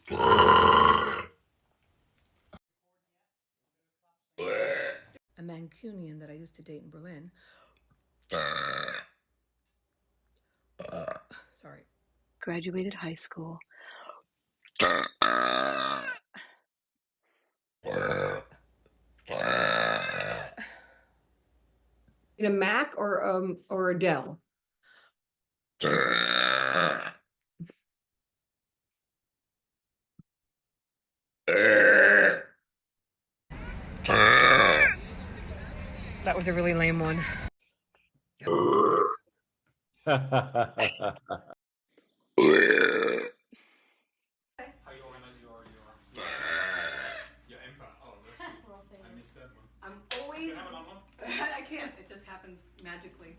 A Mancunian that I used to date in Berlin. Sorry. Graduated high school. In a Mac or a Dell? That was a really lame one. How you organize your empire? Oh, that's good. I missed that one. I'm always. Can I have another one? I can't. It just happens magically.